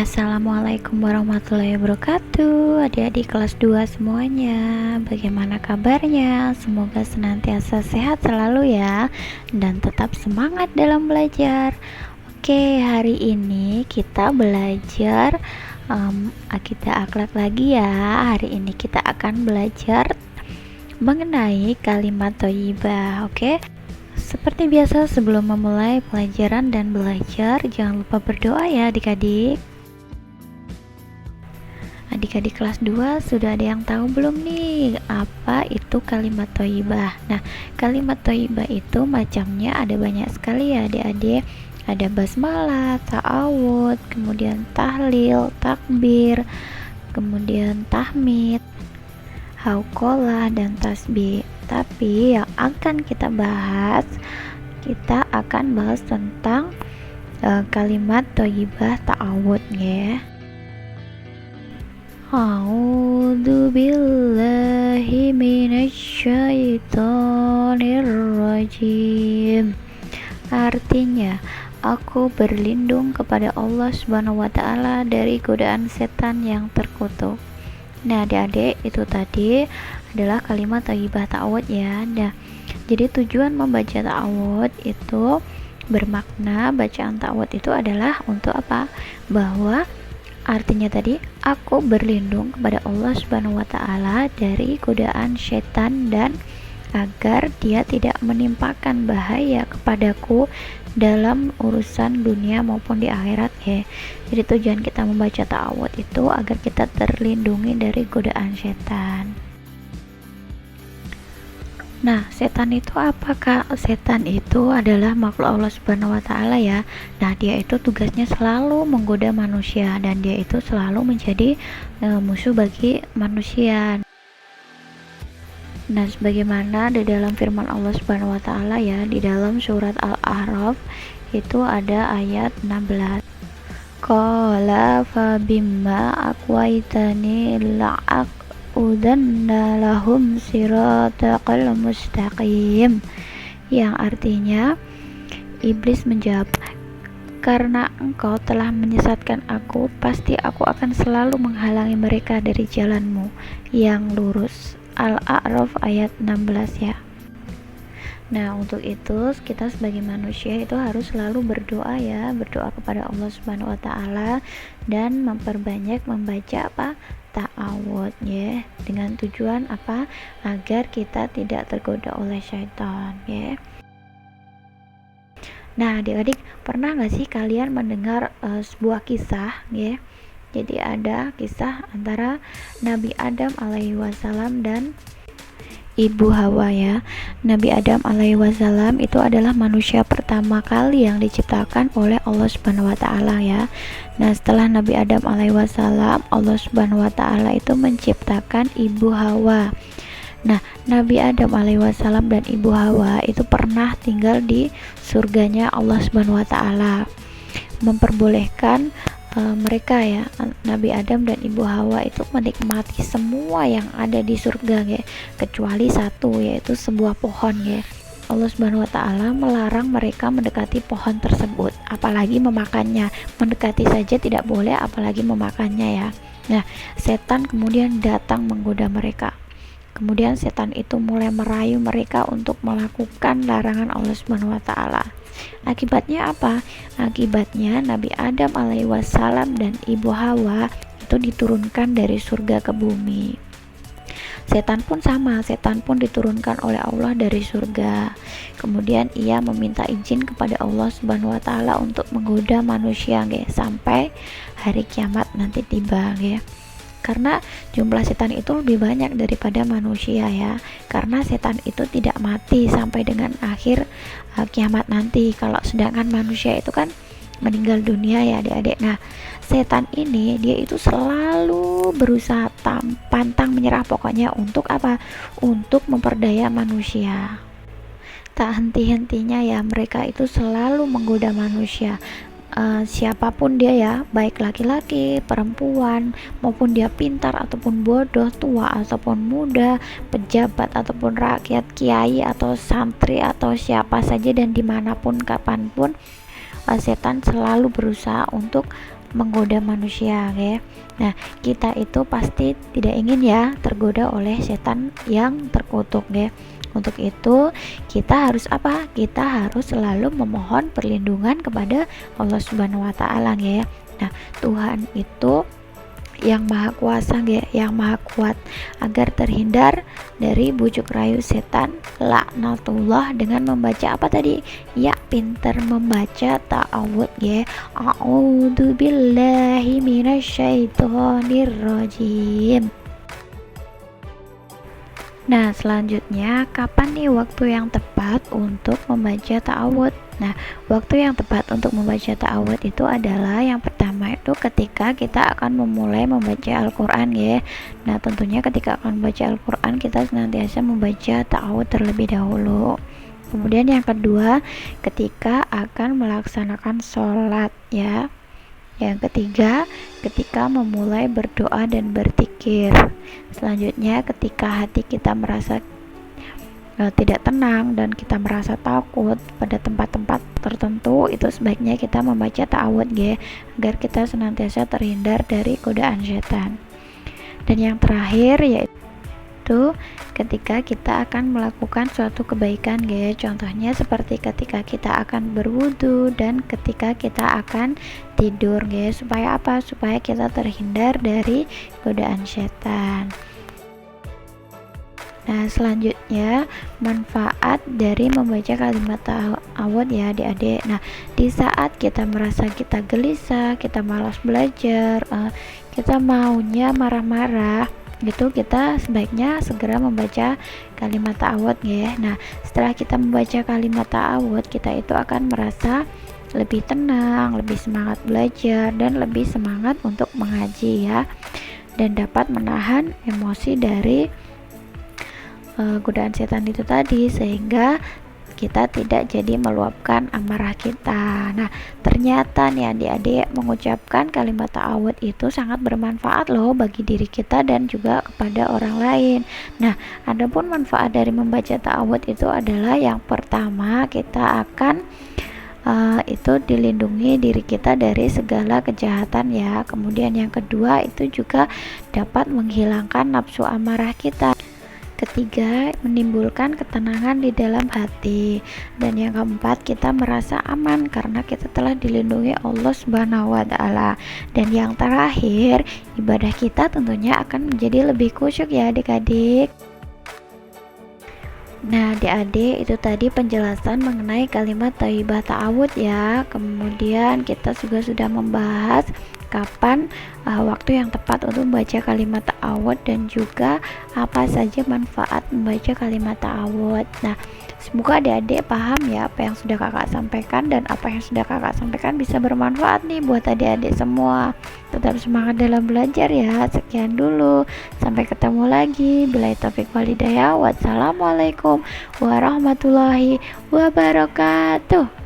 Assalamualaikum warahmatullahi wabarakatuh. Adik-adik kelas 2 semuanya, bagaimana kabarnya? Semoga senantiasa sehat selalu ya, dan tetap semangat dalam belajar. Oke, hari ini kita belajar akidah akhlak lagi ya. Hari ini kita akan belajar mengenai kalimat thayyibah. Oke, seperti biasa sebelum memulai pelajaran dan belajar, jangan lupa berdoa ya adik-adik. Adik-adik kelas 2 sudah ada yang tahu belum nih apa itu kalimat thayyibah? Nah, kalimat thayyibah itu macamnya ada banyak sekali ya adik-adik. Ada basmalah, ta'awud, kemudian tahlil, takbir, kemudian tahmid, hauqalah, dan tasbih. Tapi yang akan kita bahas tentang kalimat thayyibah ta'awud ya. A'udzu billahi minasyaitonir rajim. Artinya, aku berlindung kepada Allah Subhanahu wa taala dari godaan setan yang terkutuk. Nah, adik-adik, itu tadi adalah kalimat thayyibah ta'awud ya. Nah, jadi tujuan membaca ta'awud itu bermakna bacaan ta'awud itu adalah untuk apa? Bahwa artinya tadi, aku berlindung kepada Allah Subhanahu wa taala dari godaan setan dan agar dia tidak menimpakan bahaya kepadaku dalam urusan dunia maupun di akhirat ya. Jadi tujuan kita membaca ta'awud itu agar kita terlindungi dari godaan setan. Nah, setan itu apa Kak? Setan itu adalah makhluk Allah Subhanahu wa taala ya. Nah, dia itu tugasnya selalu menggoda manusia dan dia itu selalu menjadi musuh bagi manusia. Nah, sebagaimana di dalam firman Allah Subhanahu wa taala ya, di dalam surat Al-A'raf itu ada ayat 16. Qala fa bimma aqwaitani la'aqudanna lahum siratal mustaqim, yang artinya iblis menjawab, karena engkau telah menyesatkan aku, pasti aku akan selalu menghalangi mereka dari jalanmu yang lurus. Al-A'raf ayat 16 ya. Nah, untuk itu kita sebagai manusia itu harus selalu berdoa ya, berdoa kepada Allah Subhanahu wa taala dan memperbanyak membaca ta'awud ya, dengan tujuan apa? Agar kita tidak tergoda oleh syaitan ya. Nah, adik-adik, pernah gak sih kalian mendengar sebuah kisah ya? Jadi ada kisah antara Nabi Adam alaihi wasallam dan Ibu Hawa ya. Nabi Adam alaihi wasallam itu adalah manusia pertama kali yang diciptakan oleh Allah Subhanahu wa taala ya. Nah, setelah Nabi Adam alaihi wasallam, Allah Subhanahu wa taala itu menciptakan Ibu Hawa. Nah, Nabi Adam alaihi wasallam dan Ibu Hawa itu pernah tinggal di surganya Allah Subhanahu wa taala. Memperbolehkan mereka ya, Nabi Adam dan Ibu Hawa itu menikmati semua yang ada di surga ya, kecuali satu, yaitu sebuah pohon ya. Allah Subhanahu wa taala melarang mereka mendekati pohon tersebut, apalagi memakannya. Mendekati saja tidak boleh, apalagi memakannya ya. Nah, setan kemudian datang menggoda mereka. Kemudian setan itu mulai merayu mereka untuk melakukan larangan Allah Subhanahu wa taala. Akibatnya apa? Akibatnya Nabi Adam alaihi wasallam dan Ibu Hawa itu diturunkan dari surga ke bumi. Setan pun sama, setan pun diturunkan oleh Allah dari surga. Kemudian ia meminta izin kepada Allah Subhanahu wa taala untuk menggoda manusia sampai hari kiamat nanti tiba ya. Karena jumlah setan itu lebih banyak daripada manusia ya, karena setan itu tidak mati sampai dengan akhir kiamat nanti. Kalau sedangkan manusia itu kan meninggal dunia ya adik-adik. Nah, setan ini dia itu selalu berusaha pantang menyerah pokoknya untuk apa? Untuk memperdaya manusia. Tak henti-hentinya ya, mereka itu selalu menggoda manusia. Siapapun dia ya, baik laki-laki, perempuan, maupun dia pintar ataupun bodoh, tua ataupun muda, pejabat ataupun rakyat, kiai atau santri atau siapa saja dan dimanapun kapanpun, setan selalu berusaha untuk menggoda manusia ya. Nah, kita itu pasti tidak ingin ya tergoda oleh setan yang terkutuk ya. Untuk itu kita harus apa? Kita harus selalu memohon perlindungan kepada Allah Subhanahu wa taala ya. Nah, Tuhan itu yang maha kuasa yang maha kuat agar terhindar dari bujuk rayu setan laknatullah dengan membaca apa tadi ya, pintar membaca ta'awud a'udzu billahi minasyaitonir rajim. Nah, selanjutnya kapan nih waktu yang tepat untuk membaca ta'awud? Nah, waktu yang tepat untuk membaca ta'awud itu adalah yang pertama itu ketika kita akan memulai membaca Al-Qur'an ya. Nah, tentunya ketika akan membaca Al-Qur'an kita senantiasa membaca ta'awud terlebih dahulu. Kemudian yang kedua, ketika akan melaksanakan sholat ya. Yang ketiga, ketika memulai berdoa dan berzikir. Selanjutnya, ketika hati kita merasa tidak tenang dan kita merasa takut pada tempat-tempat tertentu, itu sebaiknya kita membaca ta'awud agar kita senantiasa terhindar dari godaan setan. Dan yang terakhir yaitu ketika kita akan melakukan suatu kebaikan contohnya seperti ketika kita akan berwudu dan ketika kita akan tidur supaya apa? Supaya kita terhindar dari godaan setan. Nah, selanjutnya manfaat dari membaca kalimat ta'awud ya adik-adik. Nah, di saat kita merasa kita gelisah, kita malas belajar, kita maunya marah-marah gitu, kita sebaiknya segera membaca kalimat ta'awud ya. Nah, setelah kita membaca kalimat ta'awud, kita itu akan merasa lebih tenang, lebih semangat belajar dan lebih semangat untuk mengaji ya, dan dapat menahan emosi dari godaan setan itu tadi sehingga kita tidak jadi meluapkan amarah kita. Nah, ternyata nih adik-adik, mengucapkan kalimat ta'awud itu sangat bermanfaat loh bagi diri kita dan juga kepada orang lain. Nah, adapun manfaat dari membaca ta'awud itu adalah yang pertama, kita akan itu dilindungi diri kita dari segala kejahatan ya. Kemudian yang kedua itu juga dapat menghilangkan nafsu amarah kita. Ketiga, menimbulkan ketenangan di dalam hati. Dan yang keempat, kita merasa aman karena kita telah dilindungi Allah Subhanahu wa taala. Dan yang terakhir, ibadah kita tentunya akan menjadi lebih khusyuk ya adik-adik. Nah, adik-adik, itu tadi penjelasan mengenai kalimat thayyibah ta'awud ya. Kemudian kita juga sudah membahas kapan waktu yang tepat untuk membaca kalimat ta'awud dan juga apa saja manfaat membaca kalimat ta'awud. Nah, semoga adik-adik paham ya apa yang sudah kakak sampaikan, dan apa yang sudah kakak sampaikan bisa bermanfaat nih buat adik-adik semua. Tetap semangat dalam belajar ya. Sekian dulu, sampai ketemu lagi. Billahi taufiq wal hidayah. Wassalamualaikum warahmatullahi wabarakatuh.